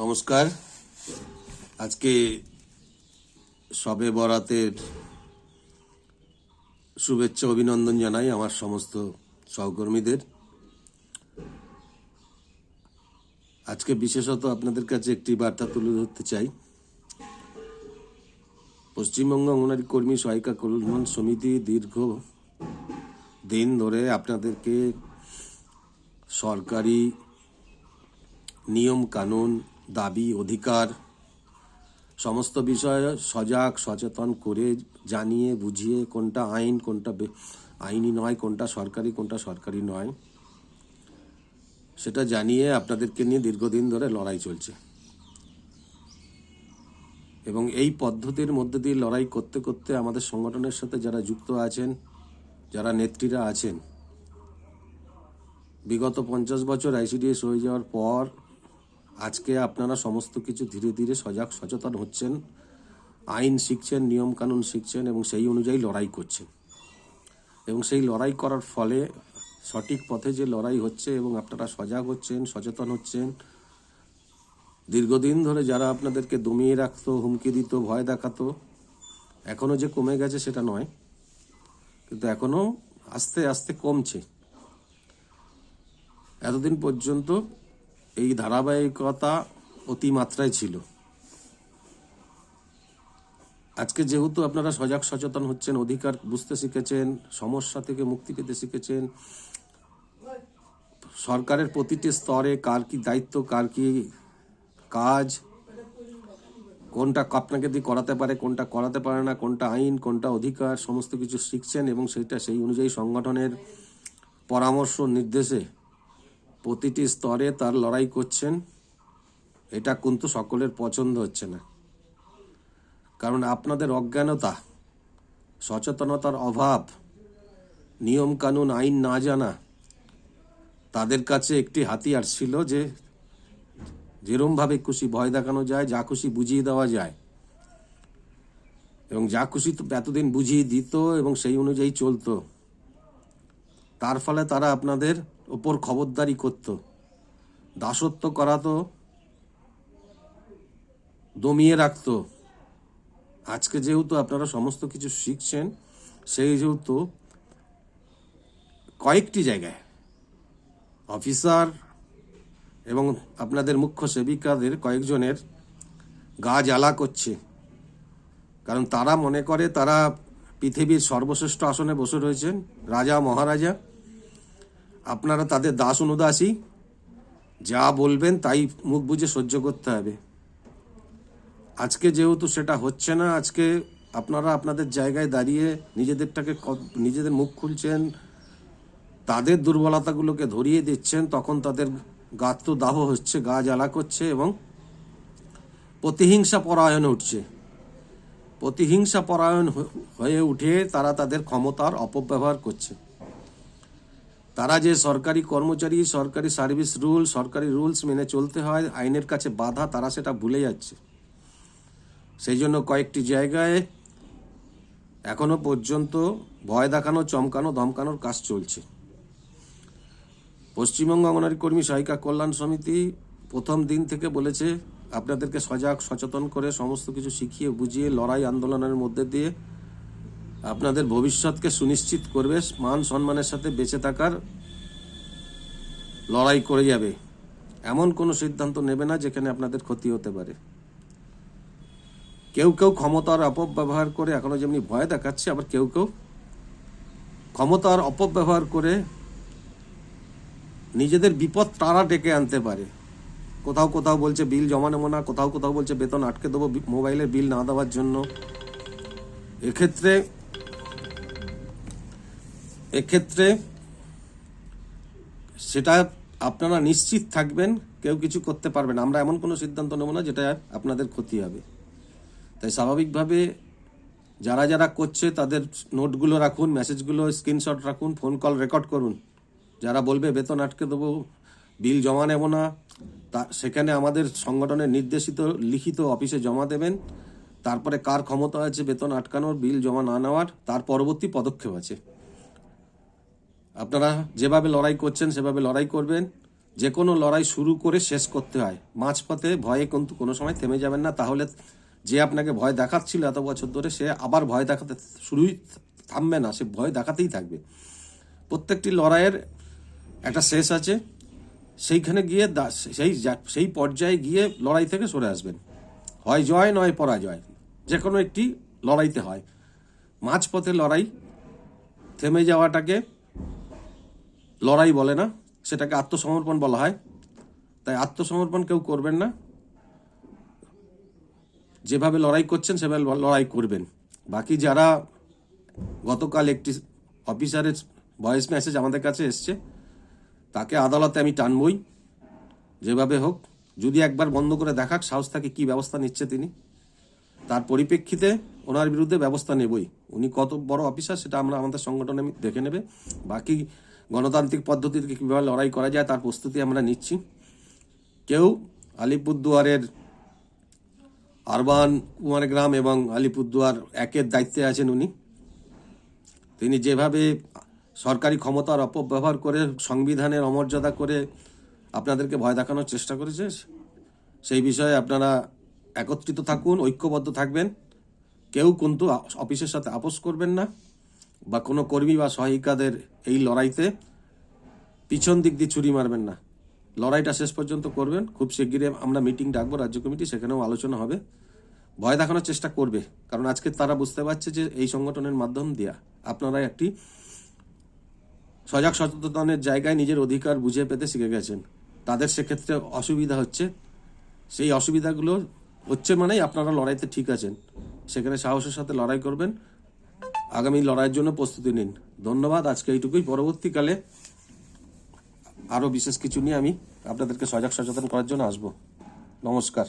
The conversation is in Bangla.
নমস্কার। আজকে শবে বরাতের শুভেচ্ছা অভিনন্দন জানাই আমার সমস্ত সহকর্মীদের। আজকে বিশেষত আপনাদের কাছে একটি বার্তা তুলে ধরতে চাই। পশ্চিমবঙ্গ অঙ্গনওয়াড়ি কর্মী সহায়িকা কল্যাণ সমিতি দীর্ঘ দিন ধরে আপনাদেরকে সরকারি নিয়ম কানুন, দাবি, অধিকার সমস্ত বিষয়ে সজাগ সচেতন করে জানিয়ে বুঝিয়ে কোনটা আইন, কোনটা আইনি নয়, কোনটা সরকারি নয়, সেটা জানিয়ে আপনাদেরকে নিয়ে দীর্ঘদিন ধরে লড়াই চলছে। এবং এই পদ্ধতির মধ্যে দিয়ে লড়াই করতে করতে আমাদের সংগঠনের সাথে যারা যুক্ত আছেন, যারা নেত্রীরা আছেন, বিগত 50 বছর আইসিডিএস হয়ে যাওয়ার পর আজকে আপনারা সমস্ত কিছু ধীরে ধীরে সজাগ সচেতন হচ্ছেন, আইন শিখছেন, নিয়ম কানুন শিখছেন এবং সেই অনুযায়ী লড়াই করছেন। এবং সেই লড়াই করার ফলে সঠিক পথে যে লড়াই হচ্ছে এবং আপনারা সজাগ হচ্ছেন, সচেতন হচ্ছেন। দীর্ঘদিন ধরে যারা আপনাদেরকে দমিয়ে রাখতো, হুমকি দিত, ভয় দেখাতো, এখনও যে কমে গেছে সেটা নয়, কিন্তু এখনও আস্তে আস্তে কমছে। এতদিন পর্যন্ত এই ধারাবাহিকতা অতিমাত্রায় ছিল। আজকে যেহেতু আপনারা সজাগ সচেতন হচ্ছেন, অধিকার বুঝতে শিখেছেন, সমস্যা থেকে মুক্তি পেতে শিখেছেন, সরকারের প্রতিটি স্তরে কার কি দায়িত্ব, কার কি কাজ, কোনটা আপনাকে দিয়ে করাতে পারে, কোনটা করাতে পারে না, কোনটা আইন, কোনটা অধিকার, সমস্ত কিছু শিখছেন এবং সেই অনুযায়ী সংগঠনের পরামর্শ নির্দেশে প্রতিটি স্তরে তার লড়াই করছেন। এটা কিন্তু সকলের পছন্দ হচ্ছে না, কারণ আপনাদের অজ্ঞানতা, সচেতনতার অভাব, নিয়ম কানুন আইন না জানা তাদের কাছে একটি হাতিয়ার ছিল যে যেরমভাবে খুশি ভয় দেখানো যায়, যা খুশি বুঝিয়ে দেওয়া যায় এবং যা খুশি তো এতদিন বুঝিয়ে দিত এবং সেই অনুযায়ী চলতো। তার ফলে তারা আপনাদের ওপর খবরদারি করত, দাসত্ব করাতো, দমিয়ে রাখতো। আজকে যেহেতু আপনারা সমস্ত কিছু শিখছেন, সেই যেহেতু কয়েকটি জায়গায় অফিসার এবং আপনাদের মুখ্য সেবিকাদের কয়েকজনের গা জ্বালা করছে, কারণ তারা মনে করে তারা পৃথিবীর সর্বশ্রেষ্ঠ আসনে বসে রয়েছেন, রাজা মহারাজা। আপনারা তাদের দাস অনুদাসী, যা বলবেন তাই মুখ বুজে সহ্য করতে হবে। আজকে যেহেতু সেটা হচ্ছে না, আজকে আপনারা আপনাদের জায়গায় দাঁড়িয়ে নিজেদের মুখ খুলছেন, তাদের দুর্বলতাগুলোকে ধরিয়ে দিচ্ছেন, তখন তাদের গাত্র দাহ হচ্ছে, গা জ্বালা করছে এবং প্রতিহিংসা পরায়ণ উঠছে। প্রতিহিংসা পরায়ণ হয়ে উঠে তারা তাদের ক্ষমতার অপব্যবহার করছে। তারা যে সরকারি কর্মচারী, সরকারি সার্ভিস রুল, সরকারি রুলস মেনে চলতে হয়, আইনের কাছে বাধা, তারা সেটা ভুলে যাচ্ছে। সেই জন্য কয়েকটি জায়গায় এখনো পর্যন্ত ভয় দেখানো, চমকানো, ধমকানোর কাজ চলছে। পশ্চিমবঙ্গ অঙ্গনওয়াড়ি কর্মী সহায়িকা কল্যাণ সমিতি প্রথম দিন থেকে বলেছে আপনাদেরকে সজাগ সচেতন করে সমস্ত কিছু শিখিয়ে বুঝিয়ে লড়াই আন্দোলনের মধ্যে দিয়ে আপনাদের ভবিষ্যৎকে সুনিশ্চিত করবে, মান সম্মানের সাথে বেঁচে থাকার লড়াই করে যাবে। এমন কোনো সিদ্ধান্ত নেবে না যেখানে আপনাদের ক্ষতি হতে পারে। কেউ কেউ ক্ষমতার অপব্যবহার করে এখনো যেমনি ভয় দেখাচ্ছে, আবার কেউ কেউ ক্ষমতার অপব্যবহার করে নিজেদের বিপদ তারা ডেকে আনতে পারে। কোথাও কোথাও বলছে বিল জমা নেবো না, কোথাও কোথাও বলছে বেতন আটকে দেবো মোবাইলের বিল না দেওয়ার জন্য। এক্ষেত্রে সেটা আপনারা নিশ্চিত থাকবেন, কেউ কিছু করতে পারবে না। আমরা এমন কোনো সিদ্ধান্ত নেব না যেটা আপনাদের ক্ষতি হবে। তাই স্বাভাবিকভাবে যারা যারা করছে তাদের নোটগুলো রাখুন, মেসেজগুলো স্ক্রিনশট রাখুন, ফোন কল রেকর্ড করুন। যারা বলবে বেতন আটকে দেবো, বিল জমা নেব না, সেখানে আমাদের সংগঠনের নির্দেশিত লিখিত অফিসে জমা দেবেন। তারপরে কার ক্ষমতা আছে বেতন আটকানোর, বিল জমা না নেওয়ার, তার পরবর্তী পদক্ষেপ আছে। আপনারা যেভাবে লড়াই করছেন সেভাবে লড়াই করবেন। যে কোনো লড়াই শুরু করে শেষ করতে হয়, মাঝপথে ভয়ে কিন্তু কোনো সময় থেমে যাবেন না, তাহলে যে আপনাকে ভয় দেখাচ্ছিল এত বছর ধরে সে আবার ভয় দেখাতে শুরুই থামবে না, সে ভয় দেখাতেই থাকবে। প্রত্যেকটি লড়াইয়ের একটা শেষ আছে, সেইখানে গিয়ে সেই পর্যায়ে গিয়ে লড়াই থেকে সরে আসবেন। হয় জয় নয় পরাজয়, যে কোনো একটি লড়াইতে হয়। মাঝপথে লড়াই থেমে যাওয়াটাকে লড়াই বলে না, সেটাকে আত্মসমর্পণ বলা হয়। তাই আত্মসমর্পণ কেউ করবেন না, যেভাবে লড়াই করছেন সেভাবে লড়াই করবেন। বাকি যারা গতকাল একটি অফিসারের ভয়েস মেসেজ আমাদের কাছে এসছে, তাকে আদালতে আমি টানবই যেভাবে হোক, যদি একবার বন্ধ করে দেখাক সাহস থাকে কী ব্যবস্থা নিচ্ছে তিনি, তার পরিপ্রেক্ষিতে ওনার বিরুদ্ধে ব্যবস্থা নেবই। উনি কত বড় অফিসার সেটা আমরা আমাদের সংগঠনে দেখে নেবে। বাকি গণতান্ত্রিক পদ্ধতিতে কীভাবে লড়াই করা যায় তার প্রস্তুতি আমরা নিচ্ছি। কেউ আলিপুরদুয়ারের আরবান কুমারগ্রাম এবং আলিপুরদুয়ার একের দায়িত্বে আছেন উনি, তিনি যেভাবে সরকারি ক্ষমতার অপব্যবহার করে সংবিধানের অমর্যাদা করে আপনাদেরকে ভয় দেখানোর চেষ্টা করেছে, সেই বিষয়ে আপনারা একত্রিত থাকুন, ঐক্যবদ্ধ থাকবেন। কেউ কিন্তু অফিসের সাথে আপোষ করবেন না, বা কোনো কর্মী বা সহায়িকাদের এই লড়াইতে পিছন দিক দিয়ে ছুরি মারবেন না, লড়াইটা শেষ পর্যন্ত করবেন। খুব শিগগিরই আমরা মিটিং ডাকবো রাজ্য কমিটি, সেখানেও আলোচনা হবে। ভয় দেখানোর চেষ্টা করবে, কারণ আজকে তারা বুঝতে পারছে যে এই সংগঠনের মাধ্যম দিয়া আপনারা একটি সজাগ সচেতনের জায়গায় নিজের অধিকার বুঝে পেতে শিখে গেছেন। তাদের সেক্ষেত্রে অসুবিধা হচ্ছে, সেই অসুবিধাগুলো হচ্ছে মানেই আপনারা লড়াইতে ঠিক আছেন, সেখানে সাহসের সাথে লড়াই করবেন। আগামী লড়াইয়ের জন্য প্রস্তুতি নিন। ধন্যবাদ, আজকে এইটুকুই। পরবর্তীকালে আরও বিশেষ কিছু নিয়ে আমি আপনাদেরকে সজাগ সচেতন করার জন্য আসবো। নমস্কার।